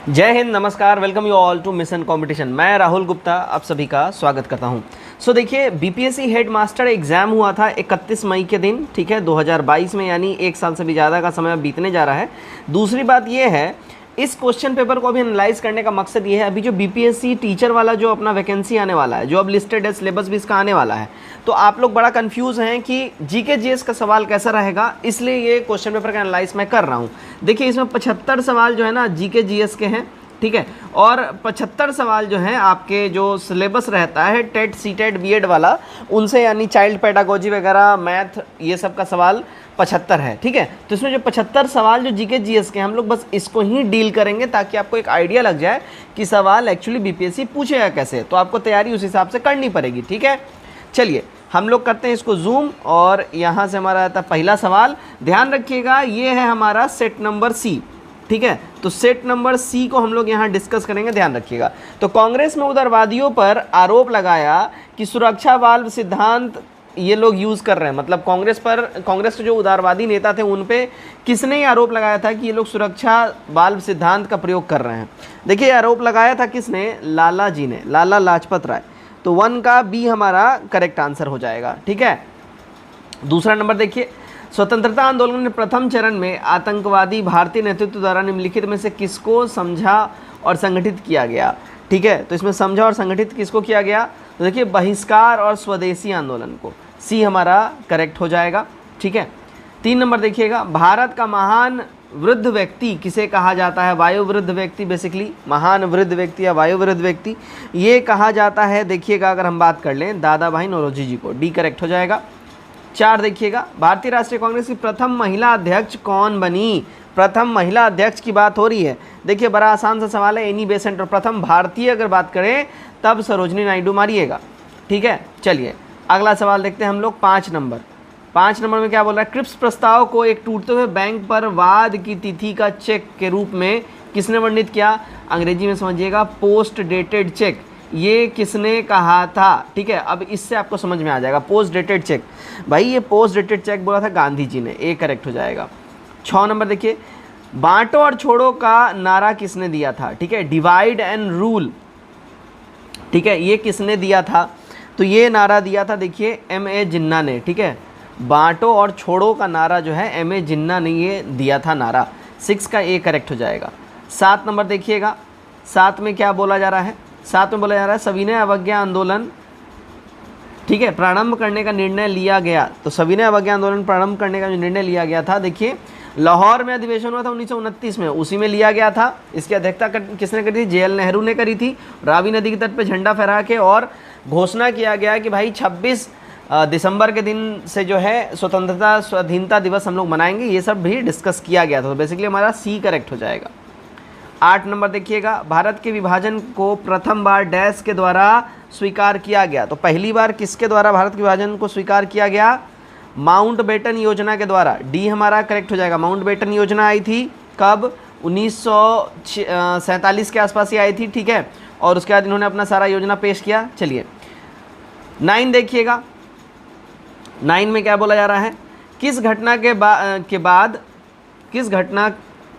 जय हिंद, नमस्कार, welcome you all to mission competition. मैं राहुल गुप्ता आप सभी का स्वागत करता हूं। देखिए, बीपीएससी हेड मास्टर एग्जाम हुआ था 31 मई के दिन, ठीक है, 2022 में, यानी एक साल से भी ज़्यादा का समय बीतने जा रहा है। दूसरी बात ये है, इस क्वेश्चन पेपर को अभी एनालाइज करने का मकसद ये है, अभी जो बीपीएससी टीचर वाला जो अपना वैकेंसी आने वाला है, जो अब लिस्टेड है, सिलेबस भी इसका आने वाला है, तो आप लोग बड़ा कंफ्यूज हैं कि जीके जीएस का सवाल कैसा रहेगा, इसलिए ये क्वेश्चन पेपर का एनालाइज मैं कर रहा हूँ। देखिए, इसमें 75 सवाल जो है ना जीके जीएस के हैं, ठीक है, और 75 सवाल जो हैं आपके जो सिलेबस रहता है टेट सीटेट बीएड वाला उनसे, यानी चाइल्ड पेडागोजी वगैरह, मैथ, ये सब का सवाल 75 है, ठीक है। तो इसमें जो 75 सवाल जो जीके जीएस के, हम लोग बस इसको ही डील करेंगे ताकि आपको एक आइडिया लग जाए कि सवाल एक्चुअली बीपीएससी पूछेगा कैसे, तो आपको तैयारी उस हिसाब से करनी पड़ेगी, ठीक है। चलिए हम लोग करते हैं इसको जूम, और यहाँ से हमारा आता है पहला सवाल। ध्यान रखिएगा, ये है हमारा सेट नंबर सी, ठीक है। तो सेट नंबर सी को हम लोग यहाँ डिस्कस करेंगे, ध्यान रखिएगा। तो कांग्रेस में उदारवादियों पर आरोप लगाया कि सुरक्षा वाल्व सिद्धांत ये लोग यूज़ कर रहे हैं, मतलब कांग्रेस के जो उदारवादी नेता थे उन पे किसने ये आरोप लगाया था कि ये लोग सुरक्षा वाल्व सिद्धांत का प्रयोग कर रहे हैं। देखिए, आरोप लगाया था किसने? लाला जी ने, लाला लाजपत राय। तो 1 का बी हमारा करेक्ट आंसर हो जाएगा, ठीक है। दूसरा नंबर देखिए, स्वतंत्रता आंदोलन के प्रथम चरण में आतंकवादी भारतीय नेतृत्व द्वारा निम्नलिखित में से किसको समझा और संगठित किया गया, ठीक है। तो इसमें समझा और संगठित किसको किया गया? तो देखिए, बहिष्कार और स्वदेशी आंदोलन को, सी हमारा करेक्ट हो जाएगा, ठीक है। 3 नंबर देखिएगा, भारत का महान वृद्ध व्यक्ति किसे कहा जाता है? वायुवृद्ध व्यक्ति, बेसिकली महान वृद्ध व्यक्ति या वायुवृद्ध व्यक्ति ये कहा जाता है। देखिएगा, अगर हम बात कर लें दादा भाई नौरोजी जी को, डी करेक्ट हो जाएगा। 4 देखिएगा, भारतीय राष्ट्रीय कांग्रेस की प्रथम महिला अध्यक्ष कौन बनी? प्रथम महिला अध्यक्ष की बात हो रही है। देखिए, बड़ा आसान सा सवाल है, एनी बेसेंट, और प्रथम भारतीय अगर बात करें तब सरोजनी नायडू मारिएगा, ठीक है। चलिए अगला सवाल देखते हैं हम लोग, 5 नंबर। 5 नंबर में क्या बोल रहा है? क्रिप्स प्रस्ताव को एक टूटते हुए बैंक पर वाद की तिथि का चेक के रूप में किसने वर्णित किया? अंग्रेजी में समझिएगा, पोस्ट डेटेड चेक। ये किसने कहा था, ठीक है। अब इससे आपको समझ में आ जाएगा, पोस्ट डेटेड चेक, भाई ये पोस्ट डेटेड चेक बोला था गांधी जी ने, ए करेक्ट हो जाएगा। 6 नंबर देखिए, बांटो और छोड़ो का नारा किसने दिया था, ठीक है, डिवाइड एंड रूल, ठीक है, ये किसने दिया था? तो ये नारा दिया था, देखिए, M.A. जिन्ना ने, ठीक है। बांटो और छोड़ो का नारा जो है M.A. जिन्ना ने ये दिया था नारा, 6 का ए करेक्ट हो जाएगा। 7 नंबर देखिएगा, 7 में क्या बोला जा रहा है? 7 में बोला जा रहा है सविनय अवज्ञा आंदोलन, ठीक है, प्रारंभ करने का निर्णय लिया गया। तो सविनय अवज्ञा आंदोलन प्रारंभ करने का जो निर्णय लिया गया था, देखिए लाहौर में अधिवेशन हुआ था 1929 में, उसी में लिया गया था। इसकी अध्यक्षता किसने करी थी? JL नेहरू ने करी थी। रावी नदी के तट पर झंडा फहरा के और घोषणा किया गया कि भाई 26 दिसंबर के दिन से जो है स्वतंत्रता स्वाधीनता दिवस हम लोग मनाएंगे, ये सब भी डिस्कस किया गया था। तो बेसिकली हमारा सी करेक्ट हो जाएगा। 8 नंबर देखिएगा, भारत के विभाजन को प्रथम बार डैश के द्वारा स्वीकार किया गया। तो पहली बार किसके द्वारा भारत के विभाजन को स्वीकार किया गया? माउंटबेटन योजना के द्वारा, डी हमारा करेक्ट हो जाएगा। माउंटबेटन योजना आई थी कब? 1947 के आसपास ही आई थी, ठीक है, और उसके बाद इन्होंने अपना सारा योजना पेश किया। चलिए 9 देखिएगा, 9 में क्या बोला जा रहा है? किस घटना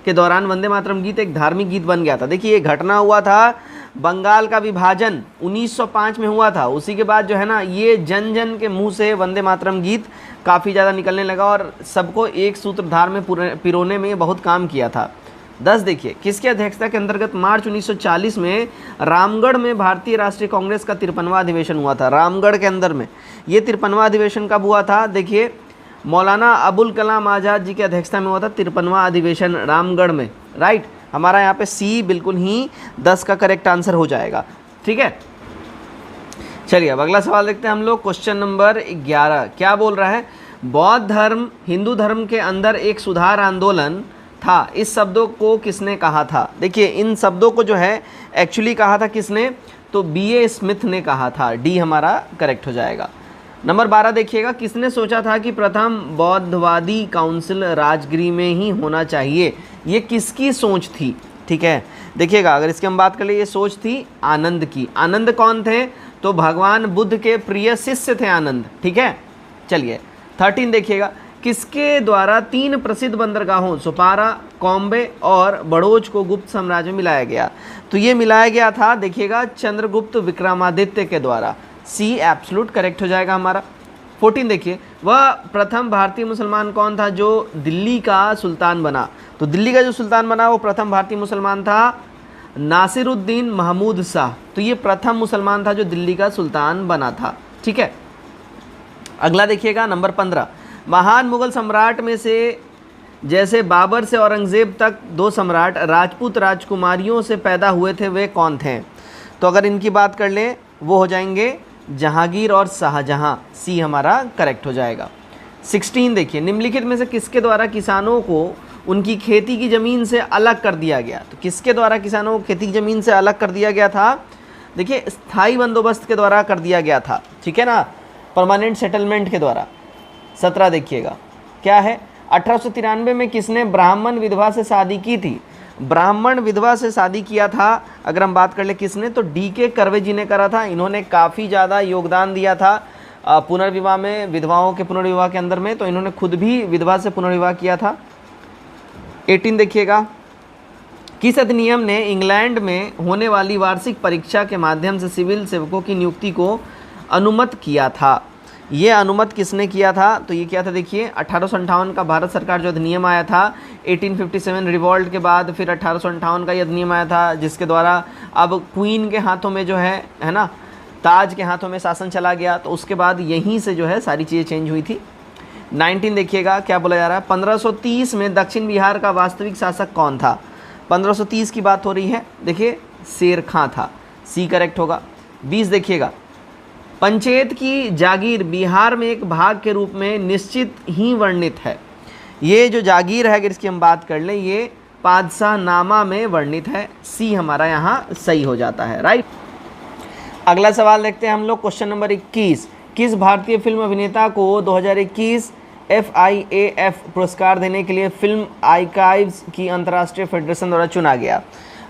के दौरान वंदे मातरम गीत एक धार्मिक गीत बन गया था? देखिए, ये घटना हुआ था, बंगाल का विभाजन 1905 में हुआ था। उसी के बाद जो है ना, ये जन जन के मुंह से वंदे मातरम गीत काफ़ी ज़्यादा निकलने लगा और सबको एक सूत्रधार में पिरोने में बहुत काम किया था। 10 देखिए, किसकी अध्यक्षता के अंतर्गत मार्च 1940 में रामगढ़ में भारतीय राष्ट्रीय कांग्रेस का 53वां अधिवेशन हुआ था? रामगढ़ के अंदर में ये 53वां अधिवेशन कब हुआ था? देखिए, मौलाना अबुल कलाम आज़ाद जी की अध्यक्षता में हुआ था 53वां अधिवेशन रामगढ़ में, राइट। हमारा यहाँ पे सी बिल्कुल ही 10 का करेक्ट आंसर हो जाएगा, ठीक है। चलिए अब अगला सवाल देखते हैं हम लोग, क्वेश्चन नंबर 11। क्या बोल रहा है? बौद्ध धर्म हिंदू धर्म के अंदर एक सुधार आंदोलन था, इस शब्दों को किसने कहा था? देखिए, इन शब्दों को जो है एक्चुअली कहा था किसने? तो B.A. स्मिथ ने कहा था, डी हमारा करेक्ट हो जाएगा। नंबर 12 देखिएगा, किसने सोचा था कि प्रथम बौद्धवादी काउंसिल राजगृह में ही होना चाहिए? ये किसकी सोच थी, ठीक है। देखिएगा, अगर इसकी हम बात कर ले, ये सोच थी आनंद की। आनंद कौन थे? तो भगवान बुद्ध के प्रिय शिष्य थे आनंद, ठीक है। चलिए 13 देखिएगा, किसके द्वारा 3 प्रसिद्ध बंदरगाहों सुपारा, कॉम्बे और बड़ोच को गुप्त साम्राज्य में मिलाया गया? तो ये मिलाया गया था, देखिएगा, चंद्रगुप्त विक्रमादित्य के द्वारा। सी एब्सोल्यूट करेक्ट हो जाएगा हमारा। 14 देखिए, वह प्रथम भारतीय मुसलमान कौन था जो दिल्ली का सुल्तान बना? तो दिल्ली का जो सुल्तान बना वो प्रथम भारतीय मुसलमान था नासिरुद्दीन महमूद शाह। तो ये प्रथम मुसलमान था जो दिल्ली का सुल्तान बना था। ठीक है, अगला देखिएगा नंबर 15, महान मुगल सम्राट में से जैसे बाबर से औरंगजेब तक 2 सम्राट राजपूत राजकुमारियों से पैदा हुए थे, वे कौन थे? तो अगर इनकी बात कर लें वो हो जाएंगे जहांगीर और शाहजहां। सी हमारा करेक्ट हो जाएगा। 16 देखिए, निम्नलिखित में से किसके द्वारा किसानों को उनकी खेती की ज़मीन से अलग कर दिया गया? तो किसके द्वारा किसानों को खेती की ज़मीन से अलग कर दिया गया था? देखिए, स्थायी बंदोबस्त के द्वारा कर दिया गया था। ठीक है ना, परमानेंट सेटलमेंट के द्वारा। 17 देखिएगा, क्या है? 1893 में किसने ब्राह्मण विधवा से शादी की थी? ब्राह्मण विधवा से शादी किया था अगर हम बात कर ले किसने, तो डी.के. कर्वे जी ने करा था। इन्होंने काफ़ी ज़्यादा योगदान दिया था पुनर्विवाह में, विधवाओं के पुनर्विवाह के अंदर में। तो इन्होंने खुद भी विधवा से पुनर्विवाह किया था। 18 देखिएगा, किस अधिनियम ने इंग्लैंड में होने वाली वार्षिक परीक्षा के माध्यम से सिविल सेवकों की नियुक्ति को अनुमत किया था? ये अनुमत किसने किया था? तो ये क्या था, देखिए, 1858 का भारत सरकार जो अधिनियम आया था 1857 रिवॉल्ट के बाद, फिर 1858 का ये अधिनियम आया था जिसके द्वारा अब क्वीन के हाथों में जो है ना, ताज के हाथों में शासन चला गया। तो उसके बाद यहीं से जो है सारी चीज़ें चेंज हुई थी। 19 देखिएगा, क्या बोला जा रहा है? 1530 में दक्षिण बिहार का वास्तविक शासक कौन था? 1530 की बात हो रही है। देखिए, शेर खां था। सी करेक्ट होगा। 20 देखिएगा, पंचायत की जागीर बिहार में एक भाग के रूप में निश्चित ही वर्णित है। ये जो जागीर है अगर इसकी हम बात कर लें, ये पादशाहनामा में वर्णित है। सी हमारा यहाँ सही हो जाता है, राइट। अगला सवाल देखते हैं हम लोग, क्वेश्चन नंबर 21, किस भारतीय फिल्म अभिनेता को 2021 FIAF पुरस्कार देने के लिए फिल्म आर्काइव्स की अंतर्राष्ट्रीय फेडरेशन द्वारा चुना गया?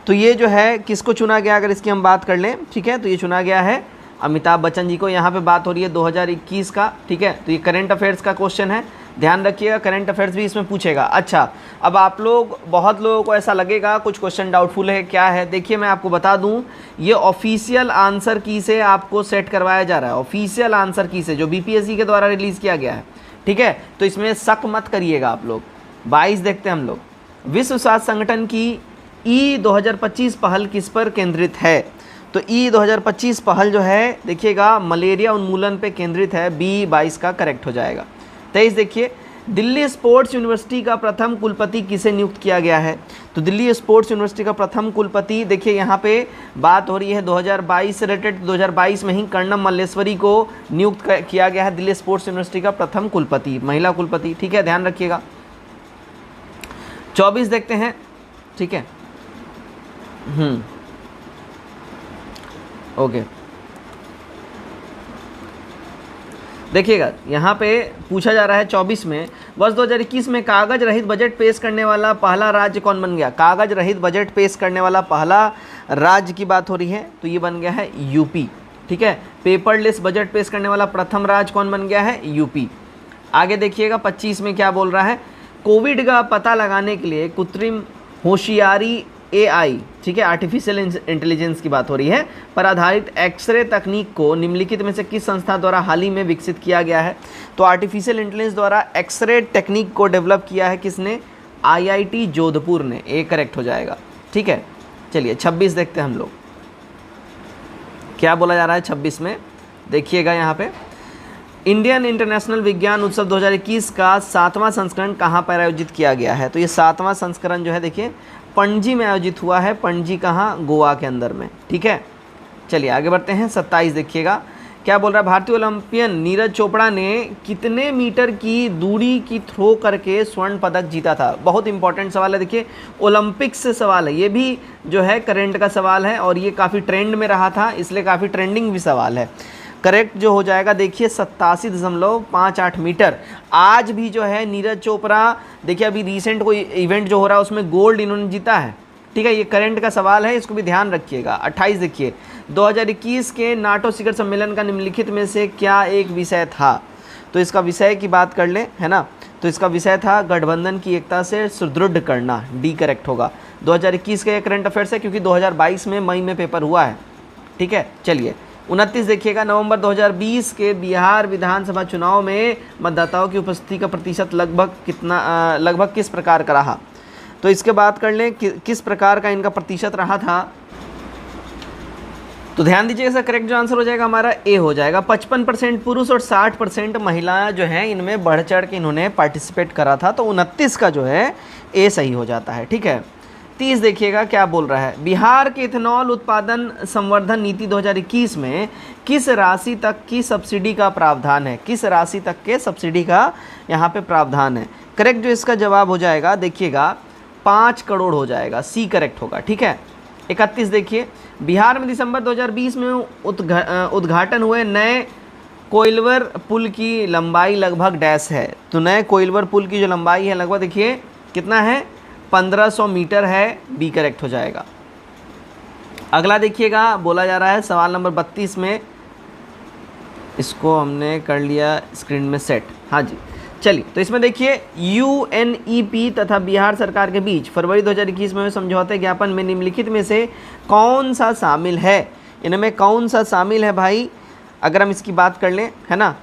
तो ये जो है किसको चुना गया अगर इसकी हम बात कर लें, ठीक है, तो ये चुना गया है अमिताभ बच्चन जी को। यहाँ पे बात हो रही है 2021 का, ठीक है। तो ये करंट अफेयर्स का क्वेश्चन है, ध्यान रखिएगा, करंट अफेयर्स भी इसमें पूछेगा। अच्छा, अब आप लोग, बहुत लोगों को ऐसा लगेगा कुछ क्वेश्चन डाउटफुल है, क्या है? देखिए, मैं आपको बता दूं, ये ऑफिशियल आंसर की से आपको सेट करवाया जा रहा है, ऑफिशियल आंसर की से जो BPSC के द्वारा रिलीज़ किया गया है, ठीक है। तो इसमें शक मत करिएगा आप लोग। 22 देखते हैं हम लोग, विश्व स्वास्थ्य संगठन की E 2025 पहल किस पर केंद्रित है? तो E 2025 पहल जो है, देखिएगा, मलेरिया उन्मूलन पे केंद्रित है। B 22 का करेक्ट हो जाएगा। 23 देखिए, दिल्ली स्पोर्ट्स यूनिवर्सिटी का प्रथम कुलपति किसे नियुक्त किया गया है? तो दिल्ली स्पोर्ट्स यूनिवर्सिटी का प्रथम कुलपति, देखिए यहाँ पे बात हो रही है 2022 से रिलेटेड। 2022 में ही कर्णम मल्लेश्वरी को नियुक्त किया गया है दिल्ली स्पोर्ट्स यूनिवर्सिटी का प्रथम कुलपति, महिला कुलपति, ठीक है, ध्यान रखिएगा। 24 देखते हैं, ठीक है, ओके। देखिएगा, यहाँ पे पूछा जा रहा है 24 में, वर्ष 2021 में कागज रहित बजट पेश करने वाला पहला राज्य कौन बन गया? कागज रहित बजट पेश करने वाला पहला राज्य की बात हो रही है, तो ये बन गया है यूपी, ठीक है। पेपरलेस बजट पेश करने वाला प्रथम राज्य कौन बन गया है? यूपी। आगे देखिएगा 25 में क्या बोल रहा है, कोविड का पता लगाने के लिए कृत्रिम होशियारी AI, ठीक है, आर्टिफिशियल इंटेलिजेंस की बात हो रही है, पर आधारित एक्सरे तकनीक को निम्नलिखित में से किस संस्था द्वारा हाल ही में विकसित किया गया है? तो आर्टिफिशियल इंटेलिजेंस द्वारा एक्सरे टेक्निक को डेवलप किया है किसने? IIT जोधपुर ने। ए करेक्ट हो जाएगा, ठीक है। चलिए 26 देखते हैं हम लोग, क्या बोला जा रहा है 26 में, देखिएगा यहाँ पे, इंडियन इंटरनेशनल विज्ञान उत्सव 2021 का 7वां संस्करण कहाँ पर आयोजित किया गया है? तो ये 7वां संस्करण जो है, देखिए, पणजी में आयोजित हुआ है। पणजी कहाँ? गोवा के अंदर में, ठीक है। चलिए आगे बढ़ते हैं। 27 देखिएगा, क्या बोल रहा है, भारतीय ओलंपियन नीरज चोपड़ा ने कितने मीटर की दूरी की थ्रो करके स्वर्ण पदक जीता था? बहुत इंपॉर्टेंट सवाल है, देखिए, ओलंपिक्स से सवाल है, ये भी जो है करंट का सवाल है और ये काफ़ी ट्रेंड में रहा था, इसलिए काफ़ी ट्रेंडिंग भी सवाल है। करेक्ट जो हो जाएगा, देखिए, 87.58 मीटर। आज भी जो है नीरज चोपड़ा, देखिए, अभी रिसेंट कोई इवेंट जो हो रहा है उसमें गोल्ड इन्होंने जीता है, ठीक है। ये करंट का सवाल है, इसको भी ध्यान रखिएगा। 28 देखिए, 2021 के नाटो शिखर सम्मेलन का निम्नलिखित में से क्या एक विषय था? तो इसका विषय की बात कर लें, है ना, तो इसका विषय था गठबंधन की एकता से सुदृढ़ करना, डी करेक्ट होगा। 2021 का ये करंट अफेयर्स है क्योंकि 2022 में मई में पेपर हुआ है, ठीक है। चलिए 29 देखिएगा, नवंबर 2020 के बिहार विधानसभा चुनाव में मतदाताओं की उपस्थिति का प्रतिशत लगभग किस प्रकार का रहा। तो इसके बात कर लें किस प्रकार का इनका प्रतिशत रहा था, तो ध्यान दीजिए इसका करेक्ट जो आंसर हो जाएगा हमारा ए हो जाएगा। 55% पुरुष और 60% महिलाएं जो हैं इनमें बढ़ चढ़ के इन्होंने पार्टिसिपेट करा था, तो 29 का जो है ए सही हो जाता है, ठीक है। 30 देखिएगा क्या बोल रहा है, बिहार के इथेनॉल उत्पादन संवर्धन नीति 2021 में किस राशि तक की सब्सिडी का प्रावधान है, किस राशि तक के सब्सिडी का यहाँ पे प्रावधान है। करेक्ट जो इसका जवाब हो जाएगा देखिएगा 5 करोड़ हो जाएगा, सी करेक्ट होगा, ठीक है। 31 देखिए, बिहार में दिसंबर 2020 में उद्घाटन हुए नए कोइलवर पुल की लंबाई लगभग डैश है। तो नए कोइलवर पुल की जो लंबाई है लगभग देखिए कितना है, 1500 मीटर है, बी करेक्ट हो जाएगा। अगला देखिएगा बोला जा रहा है सवाल नंबर 32 में, इसको हमने कर लिया स्क्रीन में सेट, हाँ जी। चलिए तो इसमें देखिए यूएनईपी तथा बिहार सरकार के बीच फरवरी 2021 में समझौते ज्ञापन में निम्नलिखित में से कौन सा शामिल है, इनमें कौन सा शामिल है भाई, अगर हम इसकी बात कर लें, है ना।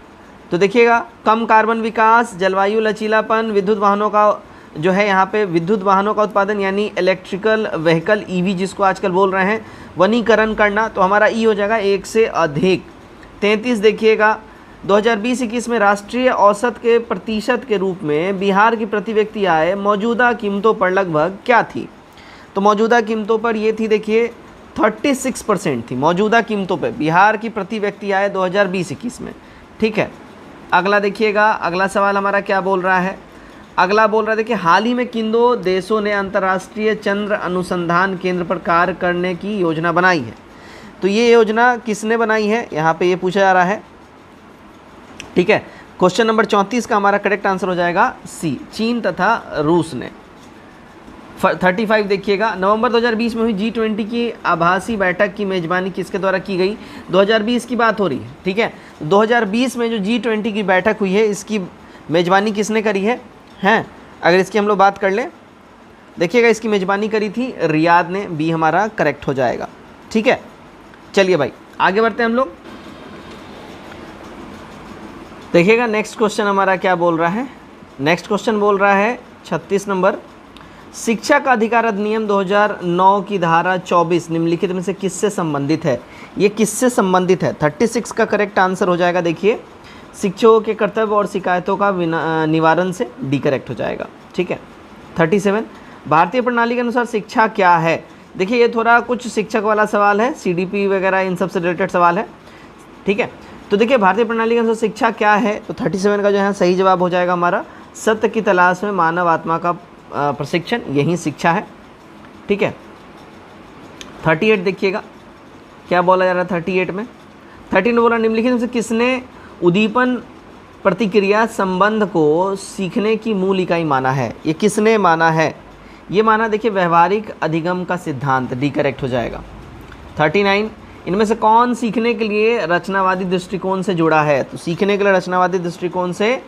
तो देखिएगा कम कार्बन विकास, जलवायु लचीलापन, विद्युत वाहनों का जो है यहाँ पे विद्युत वाहनों का उत्पादन यानी इलेक्ट्रिकल व्हीकल ईवी जिसको आजकल बोल रहे हैं, वनीकरण करना, तो हमारा ई हो जाएगा एक से अधिक। 33 देखिएगा 2020-21 में राष्ट्रीय औसत के प्रतिशत के रूप में बिहार की प्रति व्यक्ति आय मौजूदा कीमतों पर लगभग क्या थी। तो मौजूदा कीमतों पर ये थी देखिए 36% थी मौजूदा कीमतों पर बिहार की प्रति व्यक्ति आय 2020-21 में, ठीक है। अगला देखिएगा, अगला सवाल हमारा क्या बोल रहा है, अगला बोल रहा है देखिए हाल ही में किन दो देशों ने अंतर्राष्ट्रीय चंद्र अनुसंधान केंद्र पर कार्य करने की योजना बनाई है। तो ये योजना किसने बनाई है, यहाँ पे ये पूछा जा रहा है, ठीक है। क्वेश्चन नंबर 34 का हमारा करेक्ट आंसर हो जाएगा सी, चीन तथा रूस ने। 35 देखिएगा, नवंबर 2020 में हुई G20 की आभासी बैठक की मेजबानी किसके द्वारा की गई। 2020 की बात हो रही है, ठीक है। 2020 में जो G20 की बैठक हुई है इसकी मेजबानी किसने करी है, हैं। अगर इसकी हम लोग बात कर लें देखिएगा इसकी मेजबानी करी थी रियाद ने, बी हमारा करेक्ट हो जाएगा, ठीक है। चलिए भाई आगे बढ़ते हैं हम लोग, देखिएगा नेक्स्ट क्वेश्चन हमारा क्या बोल रहा है। नेक्स्ट क्वेश्चन बोल रहा है 36 नंबर, शिक्षा का अधिकार अधिनियम 2009 की धारा 24 निम्नलिखित में से किससे संबंधित है। ये किससे संबंधित है, 36 का करेक्ट आंसर हो जाएगा देखिए शिक्षकों के कर्तव्य और शिकायतों का निवारण से, डी करेक्ट हो जाएगा, ठीक है। 37 भारतीय प्रणाली के अनुसार शिक्षा क्या है। देखिए ये थोड़ा कुछ शिक्षक वाला सवाल है, सीडीपी वगैरह इन सब से रिलेटेड सवाल है, ठीक है। तो देखिए भारतीय प्रणाली के अनुसार शिक्षा क्या है, तो 37 का जो है सही जवाब हो जाएगा हमारा सत्य की तलाश में मानव आत्मा का प्रशिक्षण, यही शिक्षा है, ठीक है। 38 देखिएगा क्या बोला जा रहा है 38 में, 13 ने बोला निम्नलिखित में से किसने उद्दीपन प्रतिक्रिया संबंध को सीखने की मूल इकाई माना है। ये किसने माना है, ये माना देखिए व्यवहारिक अधिगम का सिद्धांत, डी करेक्ट हो जाएगा। 39 इनमें से कौन सीखने के लिए रचनावादी दृष्टिकोण से जुड़ा है। तो सीखने के लिए रचनावादी दृष्टिकोण से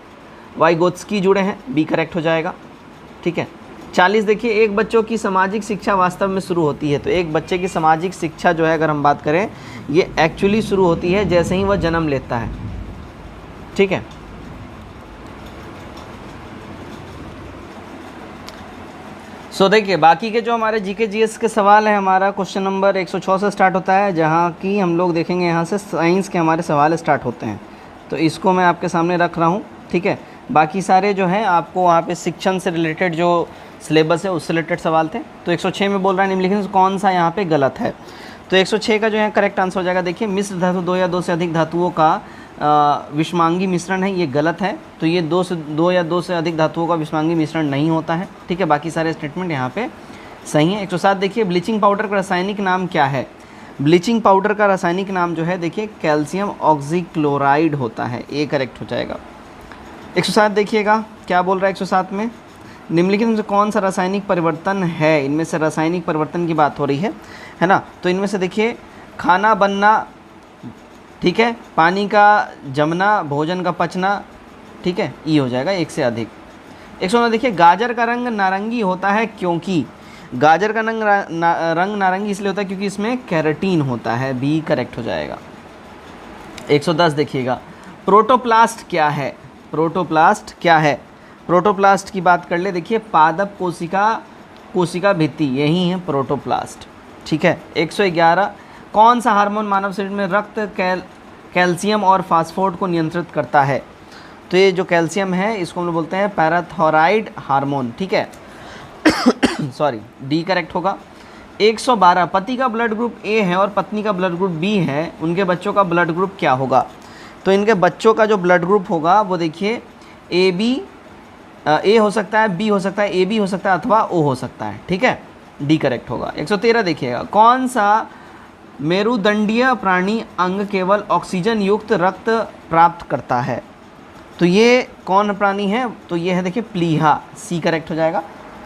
वाइगोत्स्की जुड़े हैं, बी करेक्ट हो जाएगा, ठीक है। 40 देखिए एक बच्चों की सामाजिक शिक्षा वास्तव में शुरू होती है। तो एक बच्चे की सामाजिक शिक्षा जो है अगर हम बात करें ये एक्चुअली शुरू होती है जैसे ही वह जन्म लेता है, ठीक है। सो देखिए बाकी के जो हमारे जीके जीएस के सवाल है हमारा क्वेश्चन नंबर 106 से स्टार्ट होता है, जहाँ की हम लोग देखेंगे यहाँ से साइंस के हमारे सवाल स्टार्ट होते हैं। तो इसको मैं आपके सामने रख रहा हूँ, ठीक है। बाकी सारे जो हैं आपको वहाँ पे शिक्षण से रिलेटेड जो सिलेबस है उससे रिलेटेड सवाल थे। तो 106 में बोल रहा है निम्नलिखित कौन सा यहाँ पे गलत है। तो 106 का जो है करेक्ट आंसर हो जाएगा देखिए मिश्र धातु 2 या 2 से अधिक धातुओं का विषमांगी मिश्रण है, ये गलत है। तो ये 2 या 2 से अधिक धातुओं का विषमांगी मिश्रण नहीं होता है, ठीक है। बाकी सारे स्टेटमेंट यहाँ पे सही है। 107 देखिए ब्लीचिंग पाउडर का रासायनिक नाम क्या है। ब्लीचिंग पाउडर का रासायनिक नाम जो है देखिए कैल्शियम ऑक्सीक्लोराइड होता है, ये करेक्ट हो जाएगा। 107 देखिएगा क्या बोल रहा है 107 में निम्नलिखित में से कौन सा रासायनिक परिवर्तन है। इनमें से रासायनिक परिवर्तन की बात हो रही है ना। तो इनमें से देखिए खाना बनना, ठीक है, पानी का जमना, भोजन का पचना, ठीक है, ई हो जाएगा एक से अधिक। 109 देखिए, गाजर का रंग नारंगी होता है क्योंकि, गाजर का रंग नारंगी इसलिए होता है क्योंकि इसमें कैरोटीन होता है, बी करेक्ट हो जाएगा। 110 देखिएगा, प्रोटोप्लास्ट क्या है, प्रोटोप्लास्ट क्या है, प्रोटोप्लास्ट की बात कर ले, देखिए पादप कोशिका भित्ति, यही है प्रोटोप्लास्ट, ठीक है। 111, कौन सा हार्मोन मानव शरीर में रक्त कैल्शियम और फास्फोर्ड को नियंत्रित करता है, तो ये जो कैल्शियम है इसको हम लोग बोलते हैं पैराथायरॉइड हार्मोन, ठीक है। सॉरी, डी करेक्ट होगा। 112, पति का ब्लड ग्रुप ए है और पत्नी का ब्लड ग्रुप बी है, उनके बच्चों का ब्लड ग्रुप क्या होगा, तो इनके बच्चों का जो ब्लड ग्रुप होगा वो देखिए ए बी, ए हो सकता है, बी हो सकता है, ए बी हो सकता है अथवा ओ हो सकता है, ठीक है, डी करेक्ट होगा। 113 देखिएगा, कौन सा मेरुदंडीय प्राणी अंग केवल ऑक्सीजन युक्त रक्त प्राप्त करता है, तो ये कौन प्राणी है, तो ये है देखिए प्लीहा, सी करेक्ट हो जाएगा,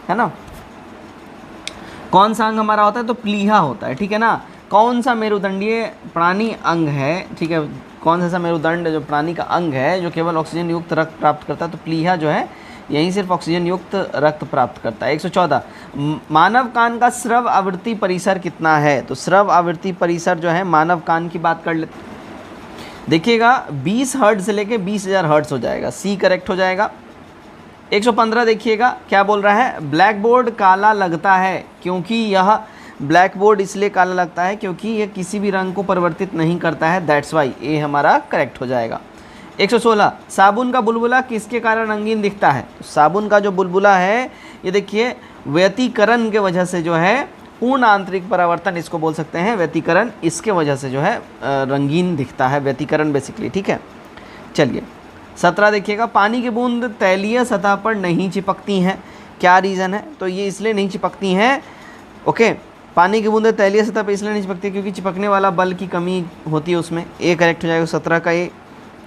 है ना। कौन सा अंग हमारा होता है, तो प्लीहा होता है, ठीक है ना। कौन सा मेरुदंडीय प्राणी अंग है, ठीक है, कौन सा मेरुदंड जो प्राणी का अंग है जो केवल ऑक्सीजन युक्त रक्त प्राप्त करता है, तो प्लीहा जो है यही सिर्फ ऑक्सीजन युक्त रक्त प्राप्त करता है। 114, मानव कान का स्रव आवृत्ति परिसर कितना है, तो स्रव आवृत्ति परिसर जो है मानव कान की बात कर लेते, देखिएगा 20 हर्ट्ज से लेके 20,000 हर्ट्ज हो जाएगा, सी करेक्ट हो जाएगा। 115 देखिएगा क्या बोल रहा है, ब्लैक बोर्ड काला लगता है क्योंकि यह, ब्लैक बोर्ड इसलिए काला लगता है क्योंकि यह किसी भी रंग को परिवर्तित नहीं करता है, दैट्स वाई, ये हमारा करेक्ट हो जाएगा। 116, साबुन का बुलबुला किसके कारण रंगीन दिखता है, तो साबुन का जो बुलबुला है ये देखिए व्यतिकरण के वजह से जो है, पूर्ण आंतरिक परावर्तन इसको बोल सकते हैं, व्यतिकरण, इसके वजह से जो है रंगीन दिखता है, व्यतिकरण बेसिकली, ठीक है। चलिए 17 देखिएगा, पानी की बूंद तैलीय सतह पर नहीं चिपकती हैं, क्या रीज़न है, तो ये इसलिए नहीं चिपकती हैं, ओके, पानी की बूंदें तैलीय सतह पर इसलिए नहीं चिपकती क्योंकि चिपकने वाला बल की कमी होती है उसमें, ए करेक्ट हो जाएगा 17 का ए,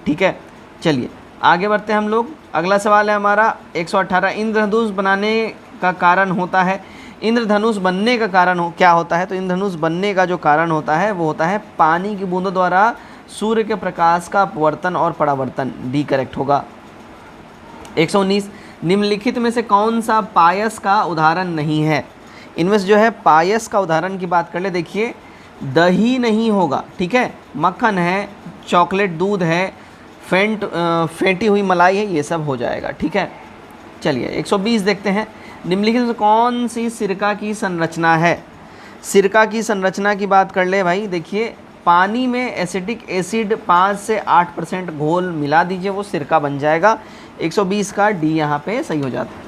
ठीक है। चलिए आगे बढ़ते हैं हम लोग, अगला सवाल है हमारा 118, इंद्रधनुष बनाने का कारण होता है, इंद्रधनुष बनने का कारण क्या होता है, तो इंद्रधनुष बनने का जो कारण होता है वो होता है पानी की बूंदों द्वारा सूर्य के प्रकाश का अपवर्तन और परावर्तन, डी करेक्ट होगा। 119, निम्नलिखित में से कौन सा पायस का उदाहरण नहीं है, इनमें से जो है पायस का उदाहरण की बात कर ले, देखिए दही नहीं होगा, ठीक है, मक्खन है, चॉकलेट दूध है, फेंटी हुई मलाई है, ये सब हो जाएगा, ठीक है। चलिए 120 देखते हैं, निम्नलिखित में कौन सी सिरका की संरचना है, सिरका की संरचना की बात कर ले भाई, देखिए पानी में एसिटिक एसिड 5 से 8% घोल मिला दीजिए, वो सिरका बन जाएगा। 120 का डी यहाँ पे सही हो जाता है।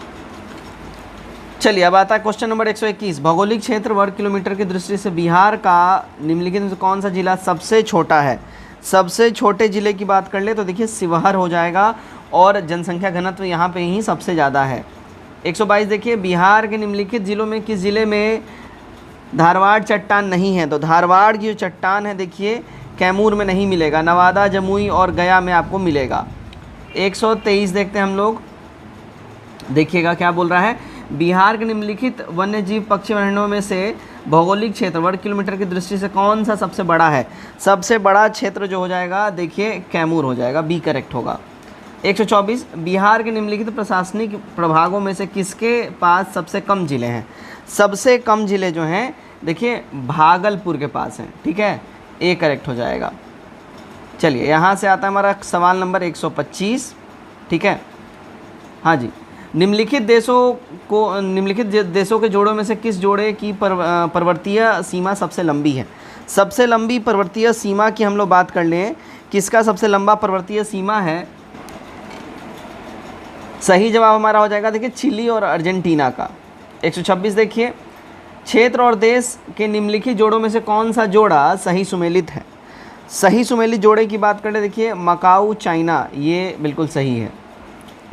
चलिए अब आता है क्वेश्चन नंबर 121, भौगोलिक क्षेत्र वर्ग किलोमीटर की दृष्टि से बिहार का निम्नलिखित में से कौन सा जिला सबसे छोटा है, सबसे छोटे जिले की बात कर ले तो देखिए शिवहर हो जाएगा, और जनसंख्या घनत्व यहाँ पे ही सबसे ज़्यादा है। 122 देखिए, बिहार के निम्नलिखित जिलों में किस जिले में धारवाड़ चट्टान नहीं है, तो धारवाड़ की जो चट्टान है देखिए कैमूर में नहीं मिलेगा, नवादा, जमुई और गया में आपको मिलेगा। 123 देखते हैं हम लोग, देखिएगा क्या बोल रहा है, बिहार के निम्नलिखित वन्य जीव पक्षी अभयारण्यों में से भौगोलिक क्षेत्र वर्ग किलोमीटर की दृष्टि से कौन सा सबसे बड़ा है, सबसे बड़ा क्षेत्र जो हो जाएगा देखिए कैमूर हो जाएगा, बी करेक्ट होगा। 124, बिहार के निम्नलिखित प्रशासनिक प्रभागों में से किसके पास सबसे कम जिले हैं, सबसे कम जिले जो हैं देखिए भागलपुर के पास हैं, ठीक है, ए करेक्ट हो जाएगा। चलिए यहाँ से आता है हमारा सवाल नंबर 125, ठीक है, हाँ जी, निम्नलिखित देशों के जोड़ों में से किस जोड़े की पर्वतीय सीमा सबसे लंबी है, सबसे लंबी पर्वतीय सीमा की हम लोग बात कर लें, किसका सबसे लंबा पर्वतीय सीमा है, सही जवाब हमारा हो जाएगा देखिए चिली और अर्जेंटीना का। 126 देखिए, क्षेत्र और देश के निम्नलिखित जोड़ों में से कौन सा जोड़ा सही सुमेलित है, सही सुमेलित जोड़े की बात करें देखिए मकाऊ चाइना, ये बिल्कुल सही है।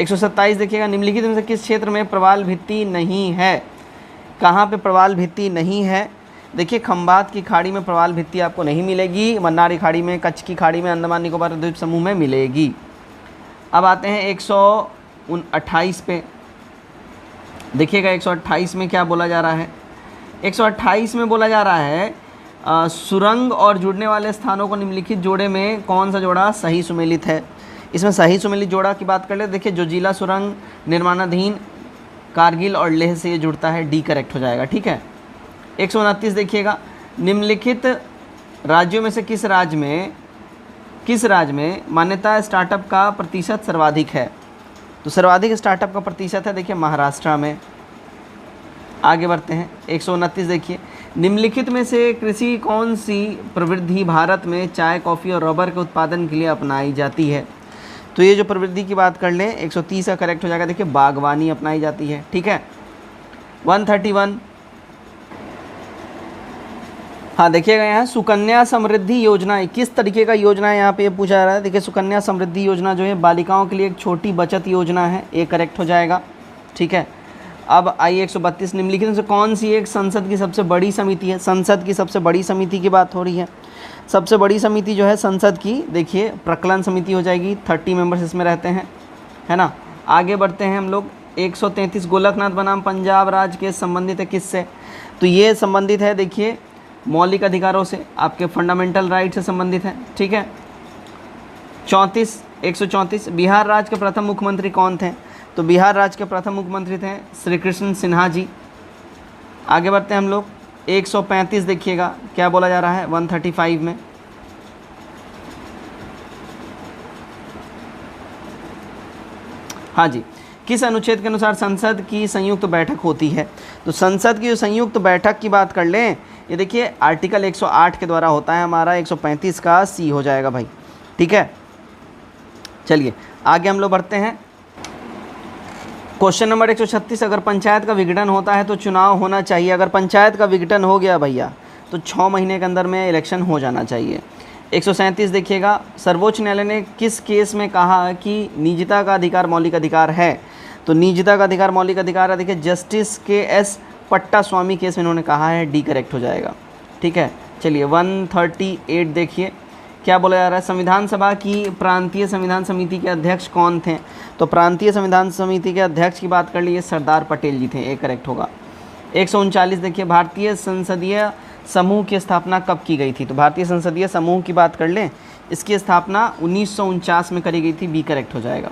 127 देखिएगा, निम्नलिखित में से किस क्षेत्र में प्रवाल भित्ति नहीं है, कहाँ पे प्रवाल भित्ति नहीं है, देखिए खंबात की खाड़ी में प्रवाल भित्ति आपको नहीं मिलेगी, मन्नारी खाड़ी में, कच्छ की खाड़ी में, अंडमान निकोबार द्वीप समूह में मिलेगी। अब आते हैं 128 पे, देखिएगा 128 में क्या बोला जा रहा है, 128 में बोला जा रहा है सुरंग और जुड़ने वाले स्थानों को निम्नलिखित जोड़े में कौन सा जोड़ा सही सुमेलित है, इसमें सही सुमेलित जोड़ा की बात कर ले, देखिए जोजिला सुरंग निर्माणाधीन कारगिल और लेह से ये जुड़ता है, डी करेक्ट हो जाएगा। ठीक है। 129 देखिएगा, निम्नलिखित राज्यों में से किस राज्य में मान्यता स्टार्टअप का प्रतिशत सर्वाधिक है? तो सर्वाधिक स्टार्टअप का प्रतिशत है देखिए महाराष्ट्र में। आगे बढ़ते हैं। 129 देखिए, निम्नलिखित में से कृषि कौन सी प्रवृत्ति भारत में चाय, कॉफ़ी और रबर के उत्पादन के लिए अपनाई जाती है? तो ये जो प्रवृत्ति की बात कर लें 130 का करेक्ट हो जाएगा, देखिए बागवानी अपनाई जाती है। ठीक है। 131, हाँ देखिएगा यहाँ सुकन्या समृद्धि योजना, किस तरीके का योजना है यहाँ पे ये पूछा जा रहा है। देखिए सुकन्या समृद्धि योजना जो है बालिकाओं के लिए एक छोटी बचत योजना है, ये करेक्ट हो जाएगा। ठीक है। अब आइए 132, निम्नलिखित में से कौन सी एक संसद की सबसे बड़ी समिति है? संसद की सबसे बड़ी समिति की बात हो रही है। सबसे बड़ी समिति जो है संसद की, देखिए प्रकलन समिति हो जाएगी, 30 मेंबर्स इसमें रहते हैं, है ना। आगे बढ़ते हैं हम लोग। 133, गोलकनाथ बनाम पंजाब राज्य के संबंधित है किससे? तो ये संबंधित है देखिए मौलिक अधिकारों से, आपके फंडामेंटल राइट से संबंधित है। ठीक है। 134, बिहार राज्य के प्रथम मुख्यमंत्री कौन थे? तो बिहार राज्य के प्रथम मुख्यमंत्री थे श्री कृष्ण सिन्हा जी। आगे बढ़ते हैं हम लोग। 135 देखिएगा क्या बोला जा रहा है 135 में। हाँ जी, किस अनुच्छेद के अनुसार संसद की संयुक्त बैठक होती है? तो संसद की जो संयुक्त बैठक की बात कर लें, ये देखिए आर्टिकल 108 के द्वारा होता है हमारा, 135 का सी हो जाएगा भाई। ठीक है। चलिए आगे हम लोग बढ़ते हैं। क्वेश्चन नंबर 136, अगर पंचायत का विघटन होता है तो चुनाव होना चाहिए। अगर पंचायत का विघटन हो गया भैया तो 6 महीने के अंदर में इलेक्शन हो जाना चाहिए। 137 देखिएगा, सर्वोच्च न्यायालय ने किस केस में कहा कि निजता का अधिकार मौलिक अधिकार है? तो निजता का अधिकार मौलिक अधिकार है, देखिए जस्टिस के.एस. पट्टास्वामी केस में इन्होंने कहा है, डी करेक्ट हो जाएगा। ठीक है। चलिए 138 देखिए क्या बोला जा रहा है, संविधान सभा की प्रांतीय संविधान समिति के अध्यक्ष कौन थे? तो प्रांतीय संविधान समिति के अध्यक्ष की बात कर लीजिए सरदार पटेल जी थे, एक करेक्ट होगा। 139 देखिए, भारतीय संसदीय समूह की स्थापना कब की गई थी? तो भारतीय संसदीय समूह की बात कर लें, इसकी स्थापना 1949 में करी गई थी, बी करेक्ट हो जाएगा।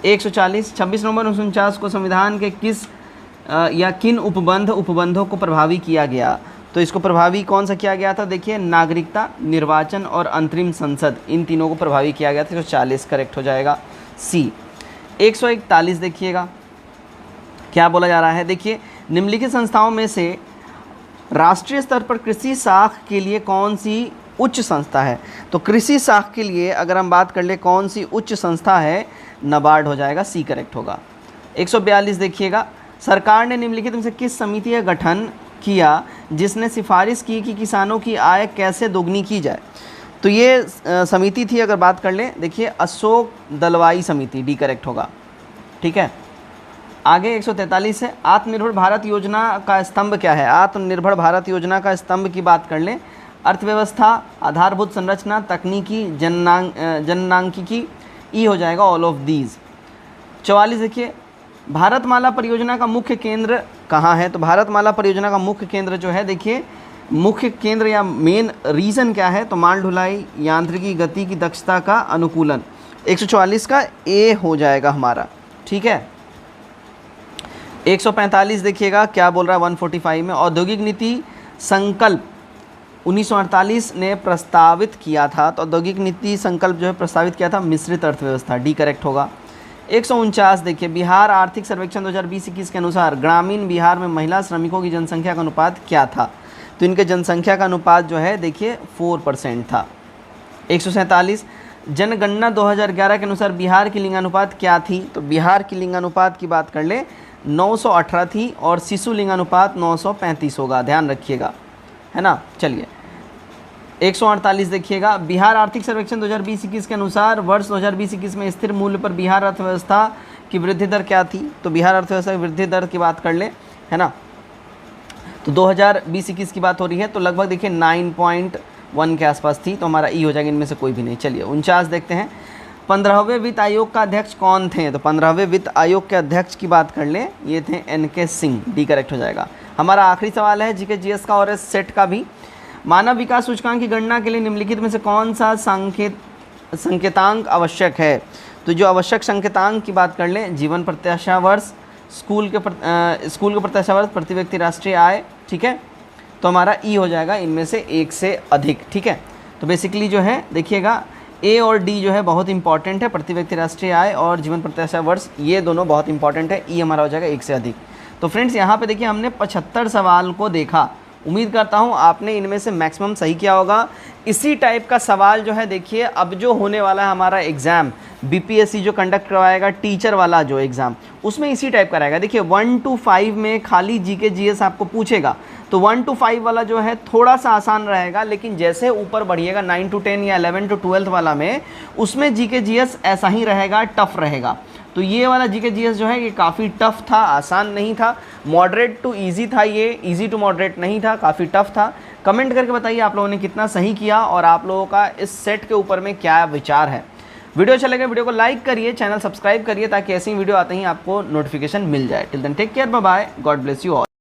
140, 26 नवंबर 1949 को संविधान के किस या किन उपबंधों को प्रभावी किया गया? तो इसको प्रभावी कौन सा किया गया था? देखिए नागरिकता, निर्वाचन और अंतरिम संसद, इन तीनों को प्रभावी किया गया था। 140 करेक्ट हो जाएगा सी। 141 देखिएगा क्या बोला जा रहा है, देखिए निम्नलिखित संस्थाओं में से राष्ट्रीय स्तर पर कृषि साख के लिए कौन सी उच्च संस्था है? तो कृषि साख के लिए अगर हम बात कर ले कौन सी उच्च संस्था है, नाबार्ड हो जाएगा, सी करेक्ट होगा। 142 देखिएगा, सरकार ने निम्नलिखित में से किस समिति का गठन किया जिसने सिफारिश की कि किसानों की आय कैसे दोगुनी की जाए? तो ये समिति थी, अगर बात कर लें देखिए अशोक दलवाई समिति, डी करेक्ट होगा। ठीक है। आगे 143 है, आत्मनिर्भर भारत योजना का स्तंभ क्या है? आत्मनिर्भर भारत योजना का स्तंभ की बात कर लें, अर्थव्यवस्था, आधारभूत संरचना, तकनीकी, जननांकिकी, ई हो जाएगा ऑल ऑफ दीज। 44 देखिए, भारतमाला परियोजना का मुख्य केंद्र कहाँ है? तो भारतमाला परियोजना का मुख्य केंद्र जो है, देखिए मुख्य केंद्र या मेन रीज़न क्या है? तो माल ढुलाई, यांत्रिकी, गति की दक्षता का अनुकूलन। 144 का ए हो जाएगा हमारा। ठीक है। 145 देखिएगा क्या बोल रहा है 145 में, औद्योगिक नीति संकल्प 1948 ने प्रस्तावित किया था। तो औद्योगिक नीति संकल्प जो है प्रस्तावित किया था मिश्रित अर्थव्यवस्था, डी करेक्ट होगा। 149 देखिए, बिहार आर्थिक सर्वेक्षण 2020-21 के अनुसार ग्रामीण बिहार में महिला श्रमिकों की जनसंख्या का अनुपात क्या था? तो इनके जनसंख्या का अनुपात जो है देखिए 4% था। 147, जनगणना 2011 के अनुसार बिहार की लिंगानुपात क्या थी? तो बिहार की लिंगानुपात की बात कर ले 918 थी और शिशु लिंगानुपात 935 होगा, ध्यान रखिएगा, है ना। चलिए 148 देखिएगा, बिहार आर्थिक सर्वेक्षण 2020-21 के अनुसार वर्ष 2020-21 में स्थिर मूल्य पर बिहार अर्थव्यवस्था की वृद्धि दर क्या थी? तो बिहार अर्थव्यवस्था की वृद्धि दर की बात कर ले, है ना। तो 2020-21 की बात हो रही है, तो लगभग देखिए 9.1 के आसपास थी, तो हमारा ई हो जाएगा, इनमें से कोई भी नहीं। चलिए 49 देखते हैं, 15वें वित्त आयोग का अध्यक्ष कौन थे? तो 15वें वित्त आयोग के अध्यक्ष की बात कर लें, ये थे NK सिंह, डी करेक्ट हो जाएगा। हमारा आखिरी सवाल है जीके जीएस का और सेट का भी, मानव विकास सूचकांक की गणना के लिए निम्नलिखित में से कौन सा संकेतांक आवश्यक है? तो जो आवश्यक संकेतांक की बात कर लें, जीवन प्रत्याशा वर्ष, स्कूल के प्रत्याशा वर्ष, प्रति व्यक्ति राष्ट्रीय आय, ठीक है, तो हमारा ई हो जाएगा इनमें से एक से अधिक, ठीक है। तो बेसिकली जो है देखिएगा ए और डी जो है बहुत इंपॉर्टेंट है, प्रति व्यक्ति राष्ट्रीय आय और जीवन प्रत्याशा वर्ष, ये दोनों बहुत इंपॉर्टेंट है। ई हमारा हो जाएगा एक से अधिक। तो फ्रेंड्स यहाँ पे देखिए हमने 75 सवाल को देखा। उम्मीद करता हूँ आपने इनमें से मैक्सिमम सही किया होगा। इसी टाइप का सवाल जो है देखिए अब जो होने वाला है हमारा एग्ज़ाम, बीपीएससी जो कंडक्ट करवाएगा टीचर वाला जो एग्ज़ाम, उसमें इसी टाइप का रहेगा। देखिए 1 to 5 में खाली जीके जीएस आपको पूछेगा, तो 1 to 5 वाला जो है थोड़ा सा आसान रहेगा, लेकिन जैसे ऊपर बढ़िएगा 9 to 10 या 11 to 12 वाला में, उसमें जीके जीएस ऐसा ही रहेगा, टफ रहेगा। तो ये वाला जीके जीएस जो है ये काफ़ी टफ था, आसान नहीं था, मॉडरेट टू इजी था, ये इजी टू मॉडरेट नहीं था, काफ़ी टफ था। कमेंट करके बताइए आप लोगों ने कितना सही किया और आप लोगों का इस सेट के ऊपर में क्या विचार है। वीडियो अच्छा लगे वीडियो को लाइक करिए, चैनल सब्सक्राइब करिए ताकि ऐसी वीडियो आते ही आपको नोटिफिकेशन मिल जाए। Till then take care, bye bye, God bless you all.